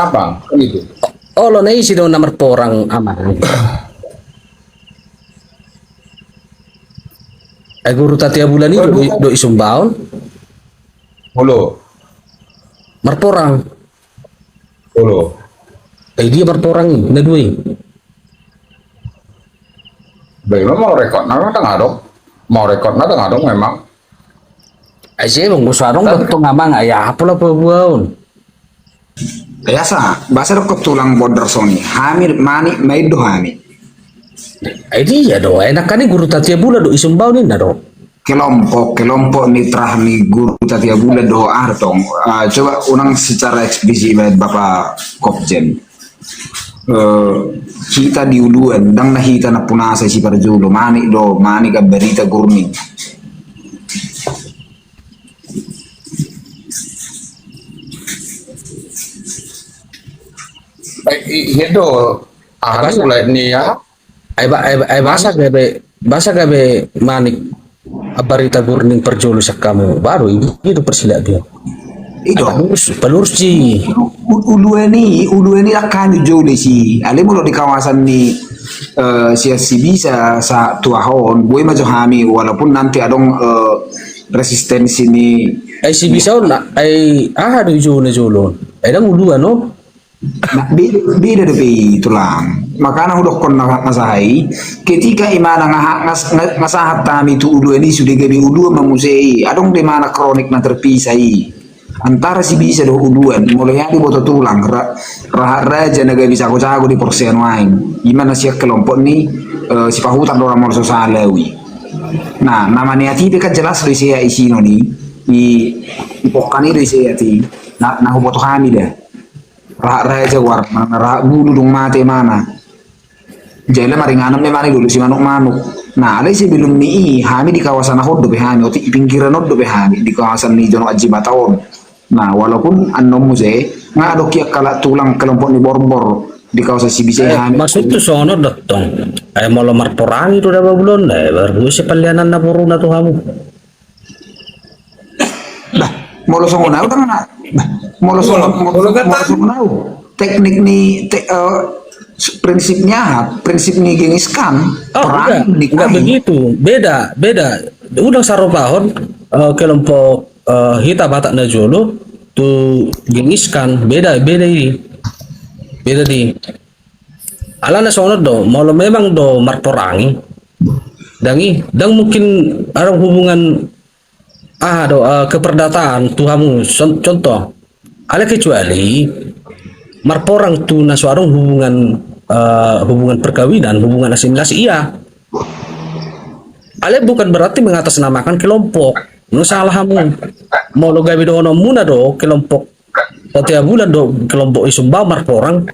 kenapa? Kan gitu. Oh, lo na isi daw nomor porang aman. Ay guru tatia bulan itu do isumbaon. Holo, Marporang. holo. Ay dia marporang ini, na duwi. Baik, mau rekod, nah tengah dong. Mau rekod, nah tengah dong memang. Ay siya mong gusarong betul ngamang ay apola pa buaon. Biasa, bahasa dokter tulang border soni. Hamil mani maido hami. Ay dia do, enak kan guru tatia bulan do isumbaon ini na do. Kelompok mitra ni guru tatia bulan do artong. Coba unang secara eksplisit Bapak Kopjen. Kita diuluan dang nahita na punasa si Parjulo mani ka berita gurni. Baik, itu ahli mulai nih ya. Ay basa gabe manik abarita gurning perjolo sa kamu baru itu persilat dia. Itu Pelurus sih. ulu ini akan jole si ale mo di kawasan ni si bisa sa tuahon gue maju hami walaupun nanti adong resistensi ni Ay si bisa na ay do jolo. Ay dang uluan no. nah, beda deh tulang makanya udah kon nasahai ketika imana ngasahat tami itu ulu ini sudah gabi ulu memusei adong di mana kronik na terpisai antara si bisa do uluan mulai di boto tulang raja naga bisa aku cago di porsian wain gimana sih kelompok ni si pahutan orang mau sosalewi nah namanya tipe kan jelas di saya isino nih di pokoknya di saya ti nah boto kami dah raja war mana bulu dong mati mana jadi maringanam memang dulu si manuk nah ada sih belum nih kami di kawasan Ahodo behami oti pinggiran Ahodo behami di kawasan ni Jono Aji Bataon nah walaupun anom muse nggak ada kiak kala tulang kelompok ni borbor di kawasan si bisa kami Maksud itu sono datang. Ay mau lemar porang itu udah belum baru si palianan na puro na tuh kamu. lah mau lo songo nau kan mau lo songo nau teknik ni prinsip ni gengiskan Oh perang enggak begitu, beda. Udah sarobahon kelompok hita batak na jolo tuh gengiskan beda ini. Beda di. Ala na sono do, mau memang do marporangi. Dang mungkin ada hubungan keperdataan tuhamu contoh ala kecuali marporang tu na suarong hubungan perkawinan hubungan asimilasi iya ale bukan berarti mengatasnamakan kelompok no salah hamu mau lo gawe dono muna do kelompok setiap bulan do kelompok isumba marporang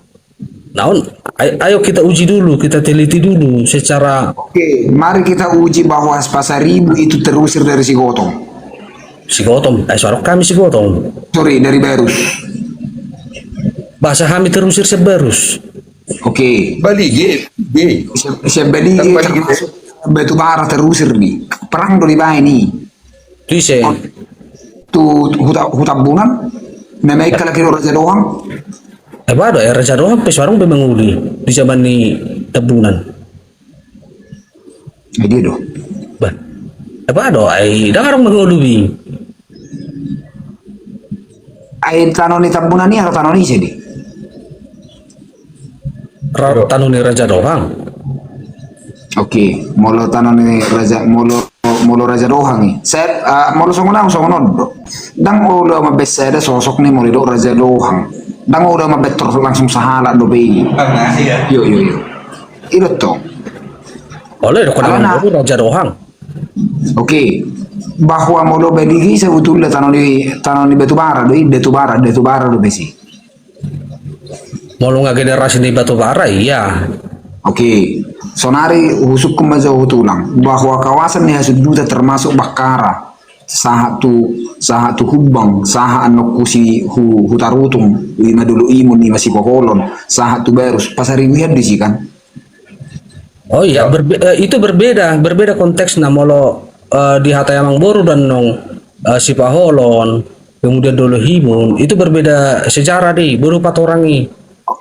naon ayo kita uji dulu kita teliti dulu secara Oke, mari kita uji bahwa Pasaribu itu terusir dari si Gotong. si Gotong suara kami si Gotong Sorry, dari Berus. bahasa kami terusir seberus Oke, Bali, G. siapa beli termasuk batu bara terusir nih. Perang do di nih. itu sih Tu hutabunan. Namanya kalau kira raja doang. ada ya raja doang sampai sekarang memang uli di zaman ni tabunan Dia doh. bah ada ay darang mengulubi Air tanah ni tabunan ni atau tanah ni sih tanu ni raja doang Oke, molo tanah ni raja molo raja doang nih. Saya molo songonod. Dang udah mabes ada sosok nih molo raja doang. Dang udah mabet terus langsung sahala do bayi. Yo. Itu tuh. oleh ko Ala na. naman raja doang Oke, bahwa molo bedigi sebetulnya tanah ni batu bara do besi. mau lu nggak generasi di batu bara iya Oke, sonari husuk kemaja hutulang bahwa kawasan ni hasuduta termasuk Bakara sahatu hubang saha anokusi hutarutung lima dulu imun ni masih kokolon sahatu berus pasariwihan di sih kan. oh iya itu berbeda konteks nah molo di Hatayamang Boru dan nong si Paholon kemudian dolo himun, itu berbeda sejarah deh, berupa orangi.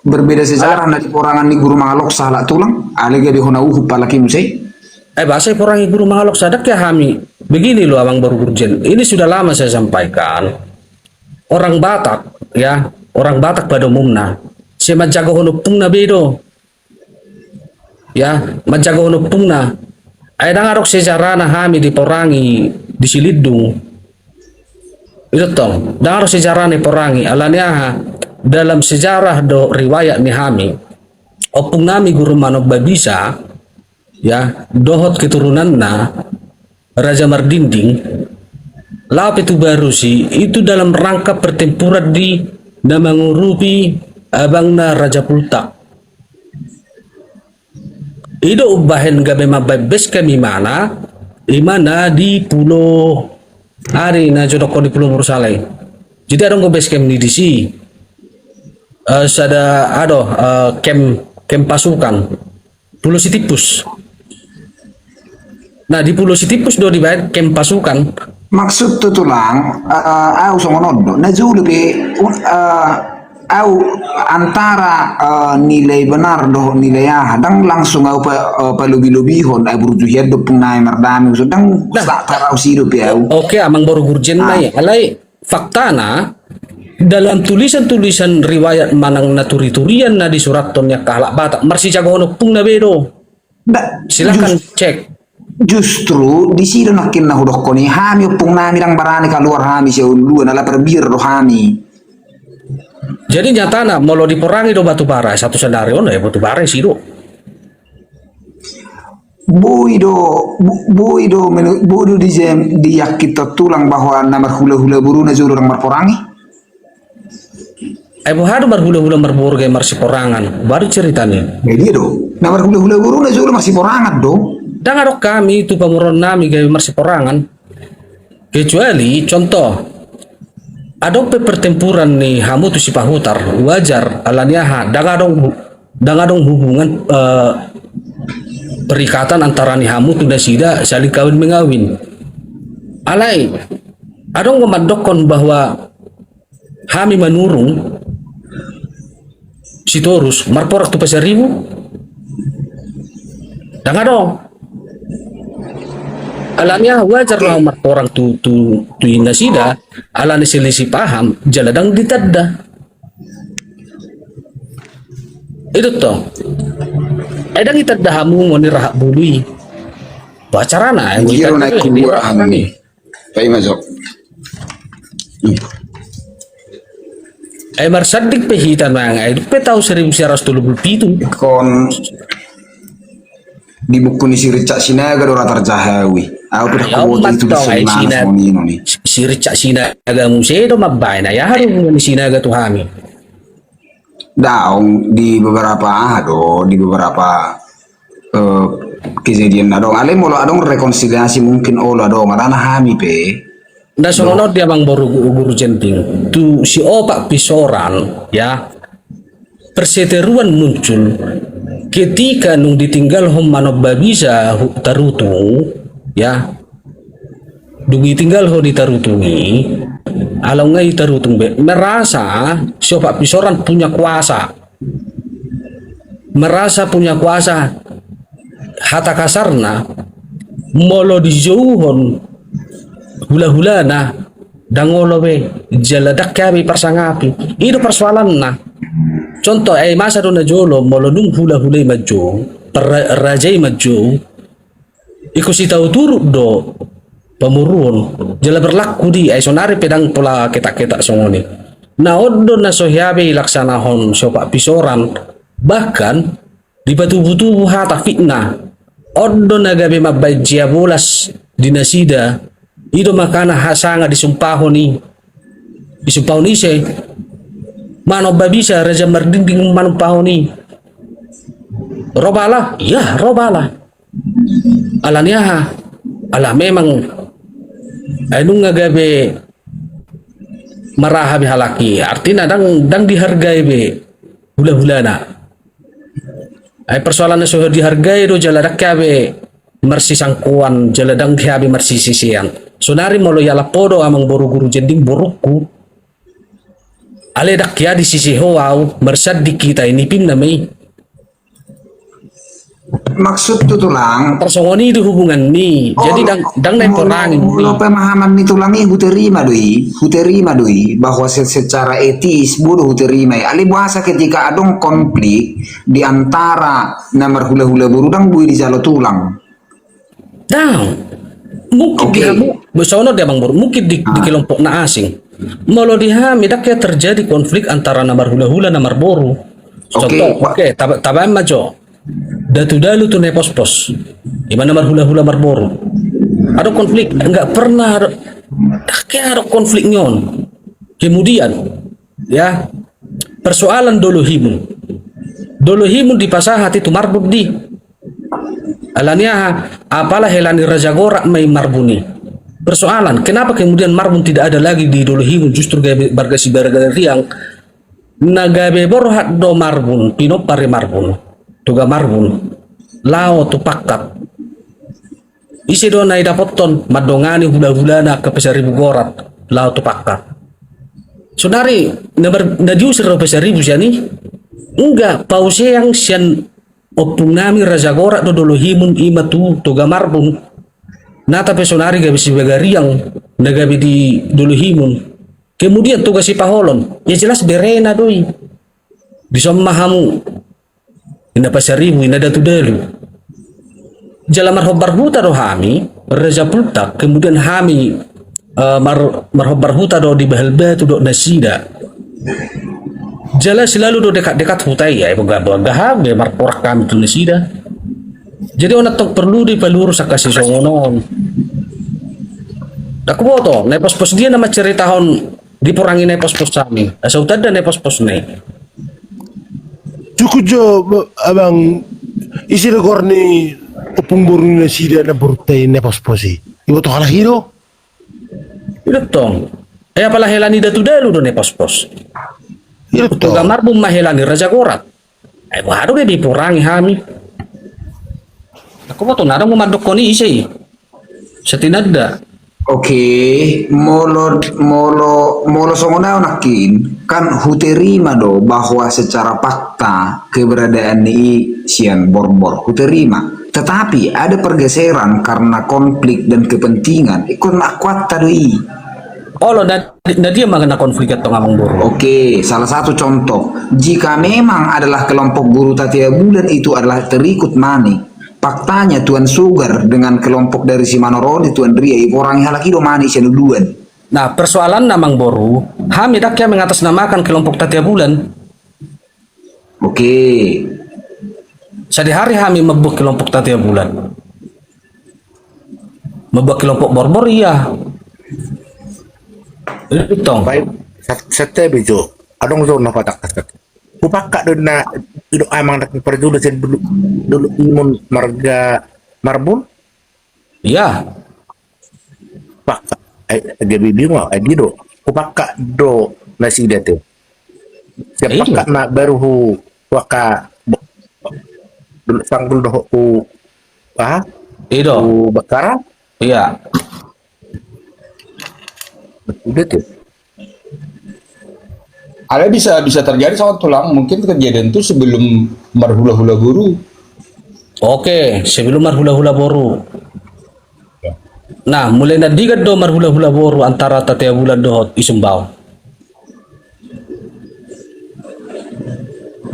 Berbeda sejarah dari porangan ni guru mangalok salah tulang, alega di hona palaki musai. Bahasa orangi guru mahalok sadak ya Hami. Begini loh Abang Baru Gurjen, ini sudah lama saya sampaikan. Orang Batak, ya, orang Batak pada umumnya, si majago hono pungna bedo. Ya, majago hono pungna. Ay dangarok sejarah na Hami di porangi di Silidung. Itu toh, dangarok sejarah ni porangi alanya dalam sejarah do riwayat ni Hami. Opung nami guru manok babisa, ya, dohot keturunan na Raja Mardinding. Lap itu baru sih, itu dalam rangka pertempuran di na mengurupi abangna Raja Pultak. Itu ubahin gabe mababes kami mana, imana di pulau hari na jodoko di pulau Mursalai. Jadi ada ngobes kem di DC. Sada kem pasukan Pulau Sitipus. Nah di Pulau Sitipus do dibayar kem pasukan. Maksud tu tulang, au songonodo, na julu be, au antara nilai benar do nilai dang langsung au palubi-lubihon ai burjuhian do punai mardami sedang tak tarau sirup ya. Oke, Amang Baru Gurjen ya. Alai faktana dalam tulisan-tulisan riwayat manang naturi-turian na di surat tonnya kahlak Batak marsi jagono pung na bedo. Silakan cek. Justru di sini nakin na hudok koni hami pung nami lang barani keluar hami si ulu na lapar bir do hami. Jadi nyatana mau diperangi do batu bara satu senario ya batu bara sih do. Boido di yakit tulang bahwa nama hula-hula buru na juru orang berperangi. Hadu berhula-hula berburu kayak marsi porangan baru ceritanya. Jadi do, nama hula-hula buru na juru masih porangan do. Dan ada kami itu pemuron nami kayak marsi porangan. Kecuali contoh ada pertempuran nih hamu tu si pahutar wajar alanya dan adong hubungan perikatan antara nih hamu tu dan sida saling kawin mengawin. Alai adong memadokon bahwa hami menurung si Torus marporak tu pasaribu dan adong alanya wajar lah orang tu inasida alani selisih paham jaladang ditadda itu toh edang itadda hamu ngoni rahak bului bacarana yang Kira naik kubuah hami. Pai masuk. marsadik pehitan mga itu petau 1937 Kon di buku ni si Richard Sinaga do ratar jahawi. Aku pernah Ya, kubuat itu di umat tau, Sinaga Fonino ni. si Richard Sinaga musedo mabay na ya harus ni Sinaga tu hami Daong di beberapa kejadian na dong. Ale molo adong rekonsiliasi mungkin ola dong. Adana hami pe. nah soalnya dia bang baru guru jenting tu si opak pisoran ya perseteruan muncul ketika nung ditinggal hom manob babisa tarutung ya dugi tinggal ho ditarutungi alau ngai tarutung be merasa si opak pisoran punya kuasa hata kasarna molo dijauhon hula-hula na dangolo be jaladak kami persangapi itu persoalan na contoh masa do na jolo molo nung hula-hula majo rajai majo iku si tahu turut do pemurun jala berlaku di sonari pedang pola ketak-ketak songoni na oddo na sohyabe laksanahon sopak pisoran bahkan di batu-butu hata fitnah oddo na gabe mabajia bolas dinasida itu makana hasanga disumpahon ni se mano babisa Raja Mardinding manumpahon ni robala ya robala alanya ala memang anong nga gabe marahabi halaki artinya dang dihargai be hula-hula na ay persoalan na so dihargai do jaladak kabe marsisangkuan jeladang dihabi marsisisian sonari molo yala podo amang boru guru jending borukku ale dak ya di sisi hoau mersad di kita ini pin namai Maksud tu tulang, tersongoni itu hubungan ni jadi dang naik perangin Mula pemahaman itu lami hu terima doi bahwa secara etis bodoh hu terima. Ali bahasa ketika adong konflik di antara nomor hula-hula burudang bui di jalo tulang. dang mungkin Oke. dia besono dia bang Bor, mungkin di kelompok na asing malah dihami dak ya terjadi konflik antara namar hula-hula namar boru contoh Oke. tabain majo datu dalu tuh nepos-pos di mana namar hula-hula namar boru ada konflik enggak pernah ada konflik nyon kemudian ya persoalan dolohimun di pasahat itu marbut di alania apalah helani raja gorak mai marbuni persoalan kenapa kemudian marbun tidak ada lagi di dolohimun justru bargasi riang nagabe borhat do marbun pino pare marbun tuga marbun lao tu pakat isi do nai dapoton madongani hula-hulana ke pesaribu gorat lao tu pakat sonari nadiusir do pesaribu siani enggak pause yang sian opung nami raja gorat do dolohimun ima tu tuga marbun nata pesonari gabi si bagariang nagabi di dolohimun kemudian tugas si paholon ya jelas berena doi bisa memahamu ina pasaribu ina datu dalu jalan marhobar huta do hami raja pultak kemudian hami marhobar huta do di bahal batu do nasida jalan selalu do dekat-dekat hutai ya ibu gahabe marporak kami tu nasida jadi ona tok perlu di peluru sakasi songonon dak boto ne pos-pos dia nama cerita hon diperangi ne pos-pos kami asal tada ne pos-pos ne cukup jo abang isi rekor ni opung boru na sida na burtay na posposi ibo to kala hiro itu tong apalah helani datu dalu do ne pos-pos iro to gamar bum mahelani raja gorat baru dia diperangi hami aku boto nada mo madokoni isi setinada Oke, molo songonau nakin kan huterima do bahwa secara fakta keberadaan ni sian borbor huterima. Tetapi ada pergeseran karena konflik dan kepentingan. Ikut nak kuat tadi. oh lo dia mengenai konflik atau ngamang buru Oke, salah satu contoh. Jika memang adalah kelompok guru Tatia Bulan itu adalah terikut mani. Faktanya Tuan Sugar dengan kelompok dari si Manorodi Tuan Ria orang halaki do mani duluan. nah persoalan namang boru hami dak yang mengatasnamakan kelompok Tatia Bulan Oke. sehari kami mebuk kelompok Tatia Bulan mebuk kelompok borbor iya itu Baik, sete bejo. Adong zona patak kasat. Kupaka do na ido amang nak perjulo sen dulu imun marga marbun iya pak dia bingung di do kupaka do nasi dete. Siapa Iya. na baru hu waka dulu sanggul do ku itu ku bakara iya udah tuh. Ada bisa terjadi sama tulang, mungkin kejadian itu sebelum marhula-hula guru. oke sebelum marhula-hula boru nah mulai nadigat do marhula-hula boru antara Tatia Bulan do Isumbau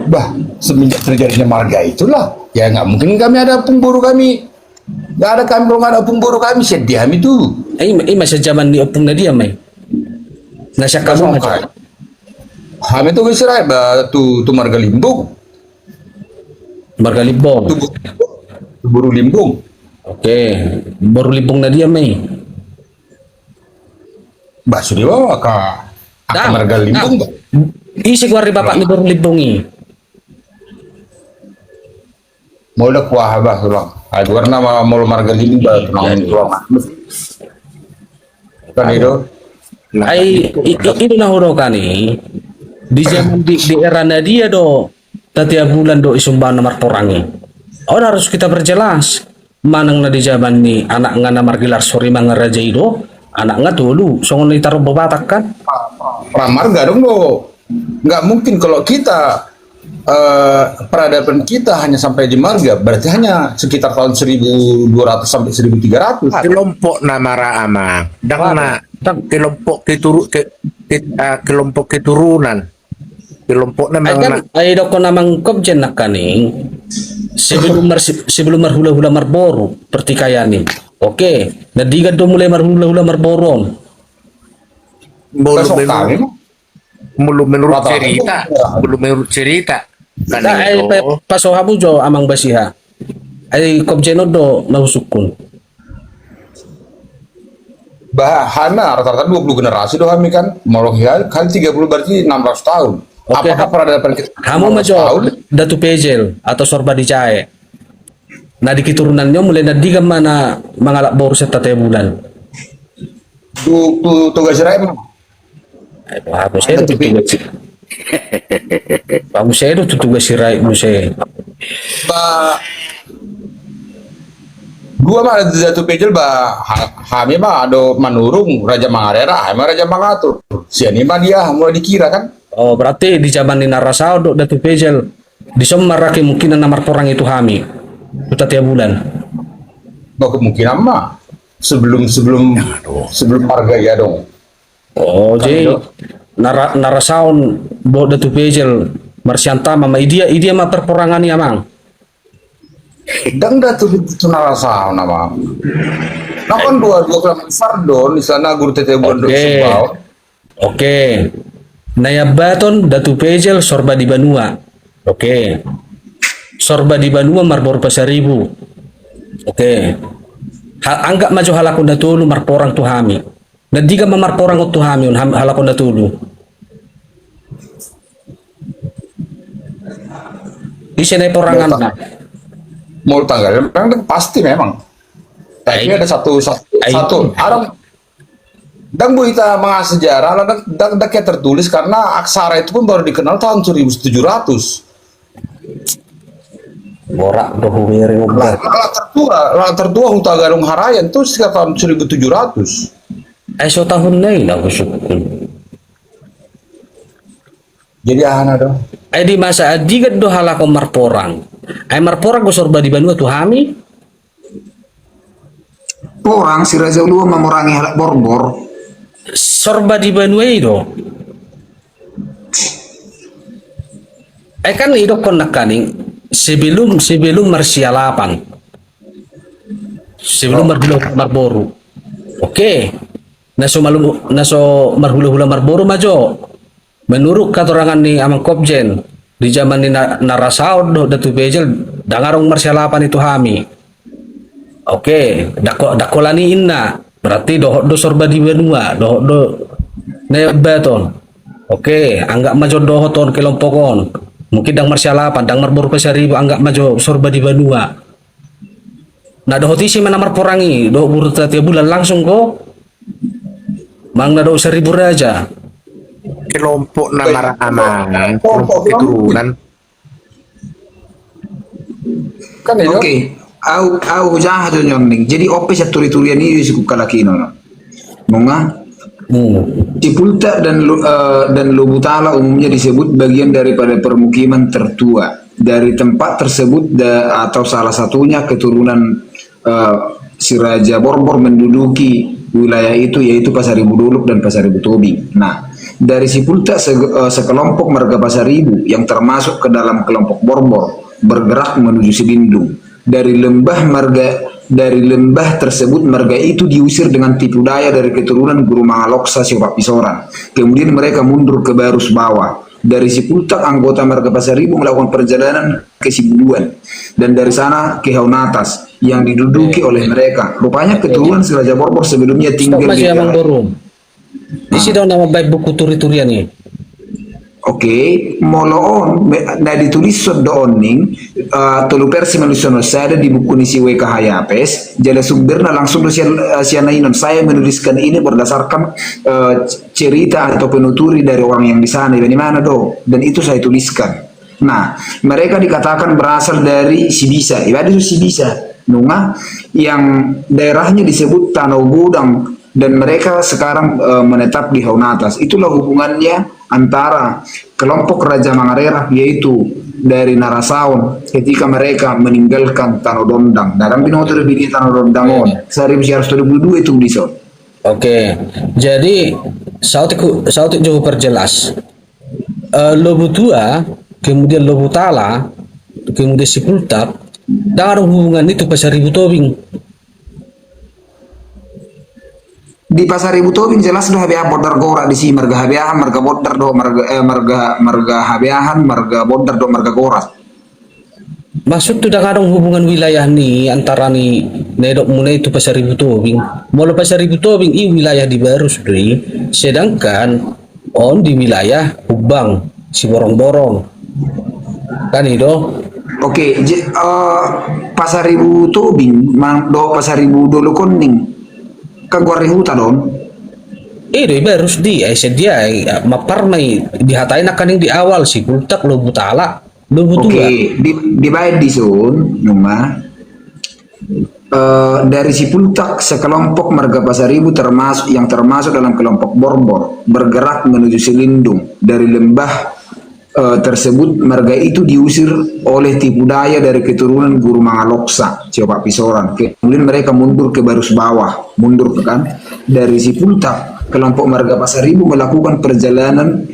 Bah, semenjak terjadinya marga itulah, ya nggak mungkin kami ada pemburu kami. Nggak ada kami, belum ada pemburu kami, sediam itu. masa zaman di opung na dia mai nasyak kamu aja Kami tuh Israel, tu marga limbung, marga libong tu buru limbung. oke baru libong na dia mai Bah, sudah bawa ke marga limbung, bah. isi kuari bapak ni baru libongi Mau dah kuah bah tulang. Ada warna mau marga limbung, bah tulang tulang. Kan itu. ai itu na huro kani di zaman di era Nadia do Tatia Bulan do Isumban nomor porangi. Oh harus kita perjelas manang na di zaman ni anak nga na margilar sorry mga raja ido, anak nga tulu, songon na itaro babatak kan? Pramarga dong lo. Nggak mungkin kalau kita peradaban kita hanya sampai di marga, berarti hanya sekitar tahun 1200 sampai 1300. Kelompok na maraamang, dang na kelompok kelompok keturunan, kelompok na Ay kan, mga ay daw ko namang kopjen na kaning, sebelum marhula-hula marboro, pertikayani. Oke, nadigad do mulai marhula-hula marboron. Besok belum kami, belum menurut Rata-rata cerita, itu, belum menurut cerita. Kan Da ay itu. pasohabu jo amang basiha. Ay kopjen do nahusukun. Hana rata-rata 20 generasi doh kami kan. Mau kali 30 berarti 600 tahun. Oke, Apakah peradaban kita Kamu 600 majo tahun? datu pejel atau sorba di cae. Nah di keturunannya mulai nadiga mana mangalak boru seta bulan. Tugas Israel Ay bago saya itu tugas. Bago saya itu tugas si Rai Muse. ba dua mah ada jatuh pejel kami mah ada manurung Raja Mangarera, kami Raja Mangatur. Si ini mah dia mulai dikira kan. Oh berarti di zaman ni narasao do datu pejel di maraki mungkin namar orang itu hami. Uta tiap bulan. Bahwa kemungkinan mah sebelum marga ya dong. Oh jadi narasaon bo datu pejel marsianta mama idia mah perporangan ya mang. Dan datu itu narasa nama. Nah kan dua kelompok Sardon di sana guru tete bondo Oke. Subao. Oke. Nayabaton datu pejel sorba di Banua. Oke. Sorba di Banua marbor pasaribu. Oke. Anggap maju halakon datulu marporang tuhami. Nadiga mamarporang tuhami halakon datulu. Di sini porangan na. Mau tanggal memang pasti memang. Tapi ada satu orang dan bu kita mengas sejarah dan kayak tertulis karena aksara itu pun baru dikenal tahun 1700. Borak dohu miri Lah tertua Huta Galung Harayan itu sekitar tahun 1700. So tahun na aku syukur. Jadi ahana dong. Ay di masa adigat do halakon marporang. Ay marporang ko sorba di Banua tuhami. Orang si Raja Ulua memerangi halak borbor. Sorba di Banua itu. Kan itu kon nakaning sebelum marsialapan. Sebelum marboru. Oke. Naso marhula-hula marboru majo. Menurut keterangan ni amang kopjen di zaman ni narasao do datu pejel dangarong marsialapan itu hami. Oke, dakolani inna berarti do sorba di Banua do nebaton. Oke, anggap majo dohoton kelompokon. Mungkin dang marsialapan dang marbor pasaribu anggap majo sorba di Banua. Nah dohoti si mana marporangi do urut tiap bulan langsung ko. Mang na do 1000 raja. kelompok na maraamang, kelompok keturunan. Kan itu. Oke, au jahat nyonding. Jadi ope sa turi-turian ini cukup kalakino. Munga Cipulta dan Lubutala umumnya disebut bagian daripada permukiman tertua. Dari tempat tersebut atau salah satunya keturunan si Raja Borbor menduduki wilayah itu, yaitu Pasaribu Duluk dan Pasaribu Tobing. Nah, dari Sipulta sekelompok marga Pasaribu yang termasuk ke dalam kelompok Borbor bergerak menuju Sibindung. Dari lembah tersebut marga itu diusir dengan tipu daya dari keturunan Guru Mangaloksa Siapa Pisoran. Kemudian mereka mundur ke Barus Bawah. Dari Sipultak anggota marga Pasaribu melakukan perjalanan ke Sibuduan dan dari sana ke Haunatas yang diduduki oleh mereka. Rupanya keturunan si Raja Borbor sebelumnya tinggal di Masih amang borum. Isi daw nama baik buku turi-turian ni. Oke, moloon na ditulis sa dooning tulu persi manusia saya di buku nisi WK Hayapes jala sumber na langsung siya nainon saya menuliskan ini berdasarkan cerita atau penuturi dari orang yang di sana di mana do dan itu saya tuliskan. Nah, mereka dikatakan berasal dari Sibisa, ibadah itu Sibisa Nunga yang daerahnya disebut Tanah Gudang dan mereka sekarang menetap di Haunatas. Itulah hubungannya antara kelompok Raja Mangarera yaitu dari Narasaon ketika mereka meninggalkan Tanah Dondang. Dalam binoto lebih Tanah Dondangon. 1922 itu di Son. Oke, jadi sautik jauh perjelas. Lobu Tua, kemudian Lobu Tala, kemudian Sipultak, dan ada hubungan itu Pasar Ibu Tobing. Di Pasar Ibu Tobing jelas doh habea bodar gora di sini marga habeahan marga bodar do marga habeahan marga bodar do marga gora. Maksud tuh ada hubungan wilayah nih antara nih Nedok mulai itu Pasar Ibu Tobing. Mula Pasar Ibu Tobing ini wilayah di Baru Sudri, sedangkan on di wilayah Hubang, si borong-borong. Kan itu? Oke, Pasar Ibu Tobing, do Pasar Ibu Dolo Koning, kagwari huta don. Di Baru Sudri, sedia maparmai dihatain akan yang di awal si Kultak lo butala. Oke, di baik di Sun, Numa. Dari Sipultak sekelompok marga Pasar Ibu termasuk dalam kelompok Borbor bergerak menuju Selindung dari lembah tersebut. Marga itu diusir oleh tipu daya dari keturunan Guru Mangaloksa, Coba Pisoran. Kemudian mereka mundur ke Barus Bawah, mundur kan dari Sipultak. Kelompok marga Pasar Ibu melakukan perjalanan,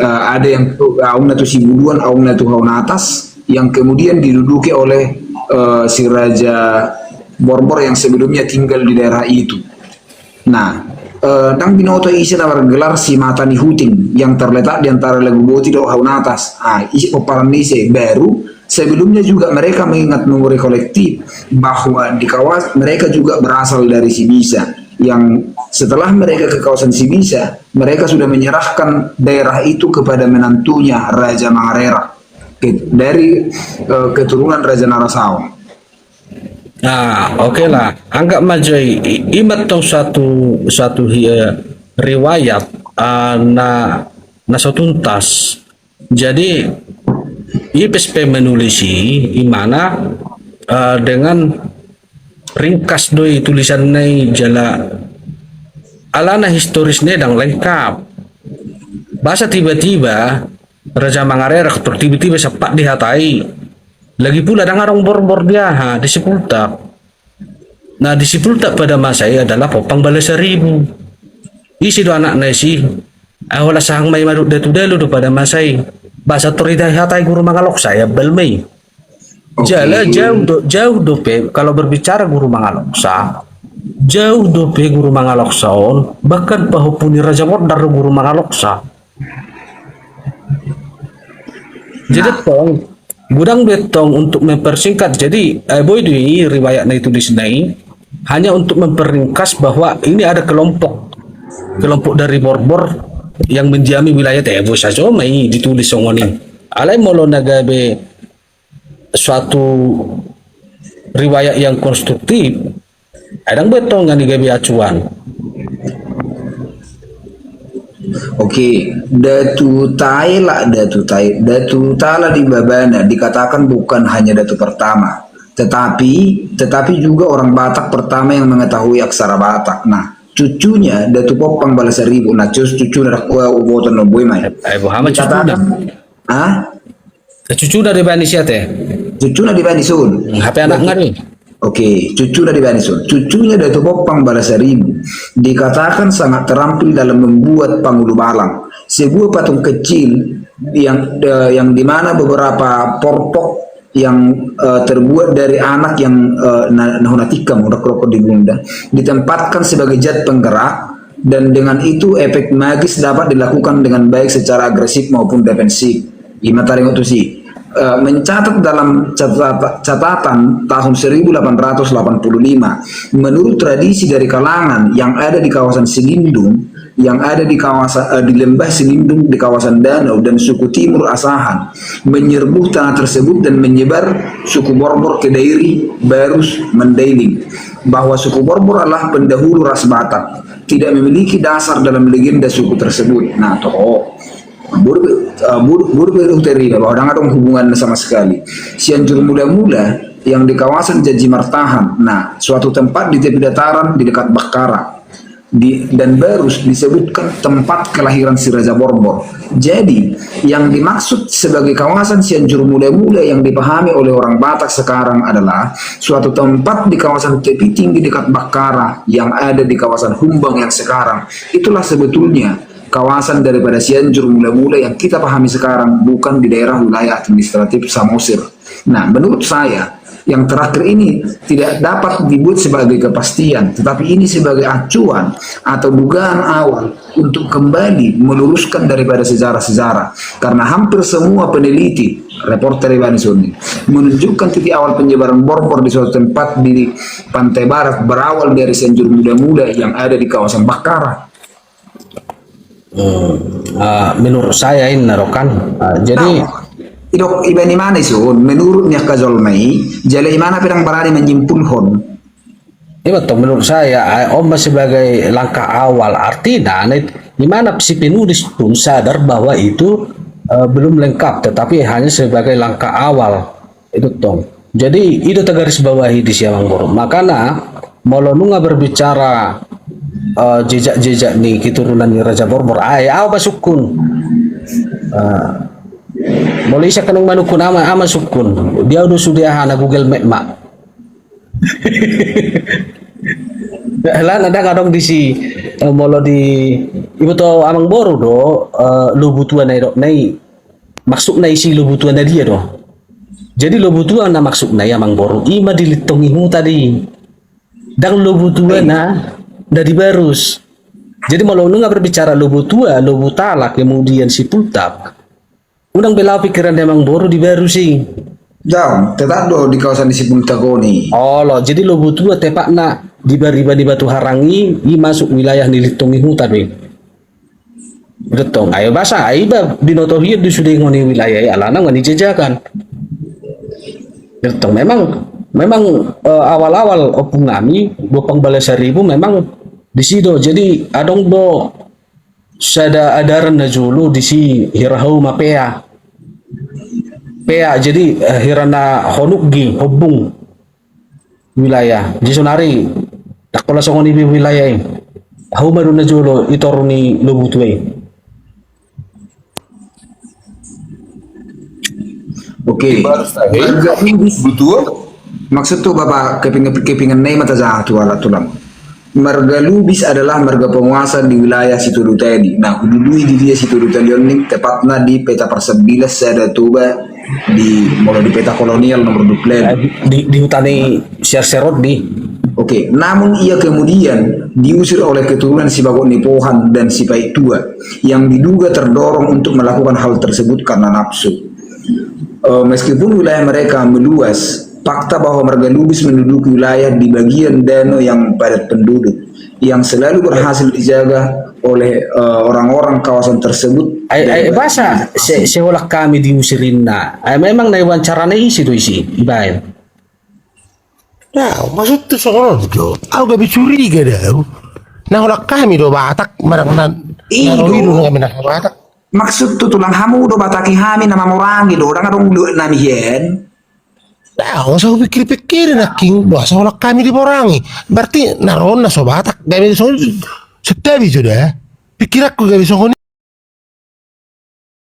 ada yang Aung Natu Sibuduan, Aung Natu Haunatas, yang kemudian diduduki oleh si Raja Borbor yang sebelumnya tinggal di daerah itu. Nah, Dang Binoto isi bergelar si Matani Huting yang terletak di antara Lagu Boti dan Haunatas. Isi peparan isi baru. Sebelumnya juga mereka mengingat memori kolektif bahwa di kawasan mereka juga berasal dari Sibisa, yang setelah mereka ke kawasan Sibisa, mereka sudah menyerahkan daerah itu kepada menantunya Raja Mangarera dari keturunan Raja Narasaon. Nah, oke lah. Anggap majai imat tong satu riwayat na tuntas. Jadi IPSP menulisi imana dengan ringkas doi tulisan nai jala alana historisnya dan lengkap. Bahasa tiba-tiba Raja Mangarera tiba-tiba sepak dihatai. Lagi pula ada orang Borbor dia di Sipultak. Nah di Sipultak pada masa itu adalah Popang Balasaribu. Isi do anak nasi. Awala sahang may marut datu dulu do pada masa itu. Bahasa Torida hatai Guru Mangaloksa ya belmei. Jala jauh do pe kalau berbicara Guru Mangaloksa. Jauh do pe Guru Mangaloksa on bahkan pahupuni Raja Bodar Guru Mangaloksa. Jadi tong gudang betong untuk mempersingkat. Jadi boy ini riwayatnya itu di sini hanya untuk memperingkas bahwa ini ada kelompok dari Borbor yang mendiami wilayah Tebo saja mai ditulis songonin. Alai molo nagabe suatu riwayat yang konstruktif. Adang betong yang digabe acuan. Oke, Datu Tala di Babana dikatakan bukan hanya Datu pertama, tetapi juga orang Batak pertama yang mengetahui aksara Batak. Nah, cucunya Datu Popang Balasaribu, nah cucu dari Ubotan Noboy mai. Muhammad Dikatakan, cucu dari Bani Siate. Cucu di Bani Sun. HP anak ngari. Oke, cucu dari Bani Sun. Cucunya Datu Popang Balasaribu dikatakan sangat terampil dalam membuat pangulu balang, sebuah patung kecil yang dimana beberapa porpok yang terbuat dari anak yang nahunatikam udah krokodil bunda ditempatkan sebagai zat penggerak, dan dengan itu efek magis dapat dilakukan dengan baik secara agresif maupun defensif. Imataring itu sih mencatat dalam catatan tahun 1885, menurut tradisi dari kalangan yang ada di kawasan Selindung, yang ada di kawasan di lembah Selindung di kawasan Danau dan suku Timur Asahan menyerbu tanah tersebut dan menyebar suku Borbor ke Dairi, Barus, Mandailing, bahwa suku Borbor adalah pendahulu ras Batak, tidak memiliki dasar dalam legenda suku tersebut. Nah, buru terima bahwa ada hubungan sama sekali. Cianjur mula-mula yang di kawasan Janji Martahan. Nah, suatu tempat di tepi dataran di dekat Bakara. Dan baru disebutkan tempat kelahiran si Raja Borbor. Jadi yang dimaksud sebagai kawasan Cianjur Muda-Muda yang dipahami oleh orang Batak sekarang adalah suatu tempat di kawasan tepi tinggi dekat Bakara yang ada di kawasan Humbang yang sekarang. Itulah sebetulnya kawasan daripada Cianjur Muda-Muda yang kita pahami sekarang, bukan di daerah wilayah administratif Samosir. Nah, menurut saya yang terakhir ini tidak dapat dibuat sebagai kepastian, tetapi ini sebagai acuan atau dugaan awal untuk kembali meluruskan daripada sejarah-sejarah. Karena hampir semua peneliti, reporter Ibani Suni, menunjukkan titik awal penyebaran Borbor di suatu tempat di pantai barat berawal dari Cianjur Muda-Muda yang ada di kawasan Bakara. Menurut saya ini Narokan, jadi Idok iba ni mana sun menurutnya Kazolmai jala imana pedang berani menyimpulkan. ini betul menurut saya Om sebagai langkah awal, artinya di mana si penulis pun sadar bahwa itu belum lengkap, tetapi hanya sebagai langkah awal itu tong. Jadi itu tegaris bawahi di Siamang Boro. Makanya Molonunga berbicara jejak-jejak nih keturunan Raja Borbor, apa sukun. Boleh isa kanong manukun ama sukun. Dia udah sudah na Google Map mak. Lan ada kadang di si molo di ibu to amang boro do lubutuan na nai maksud na isi lubutuan na dia do. Jadi lubutuan na maksud na amang boro ima dilitongi mu tadi. Dang lubutuan na dari barus. Jadi molo nu berbicara lubutua, lubutala kemudian si pultap. Unang bela pikiran emang Boro di baru sih. Jauh, tetap do di kawasan di Sipultagoni. Oh loh, jadi lo butuh tepak nak di Batu Harangi, i masuk wilayah nilitongi hutan we. Betong, ayo basa, ayo binoto hidup di sudah ngoni wilayah ya, lanang ngoni jejakan. Betong, memang awal-awal opung kami, Bopang Balasaribu memang di situ. Jadi adong do sada adaran na julu di si Hirahau Mapea. Pea jadi hirana honukgi hobung wilayah di sonari tak pala songoni wilayah hau baru na jolo itoruni lobutwe. Oke. Betul. Maksud tuh Bapak kepingan nei mata jatuh ala tulang. Marga Lubis adalah marga penguasa di wilayah Situlu tadi. Nah, dulu di dia Situlu tadi tepatnya di peta persebilas Sada Toba mulai di peta kolonial nomor 12 di hutani Serserot di. Oke, namun ia kemudian diusir oleh keturunan si Bagok Nipohan dan si Paitua yang diduga terdorong untuk melakukan hal tersebut karena nafsu. Meskipun wilayah mereka meluas, fakta bahwa marga Lubis menduduki wilayah di bagian danau yang padat penduduk yang selalu berhasil dijaga oleh orang-orang kawasan tersebut. Bahasa seolah kami diusirin na. Memang na wawancara na isi tuh isi ibain. Nah, maksud tuh soal itu, aku gak curiga dah. Nah, ulah kami do Batak, marang Iyo. kami nak Batak. Maksud tuh tulang hamu do bataki hami nama morangi do orang adong lu nami yen. Nah, nggak usah pikir-pikirin aking, bahasa olah kami diporangi. Berarti naron na so Batak, gak bisa setabi sudah. Pikir aku gak bisa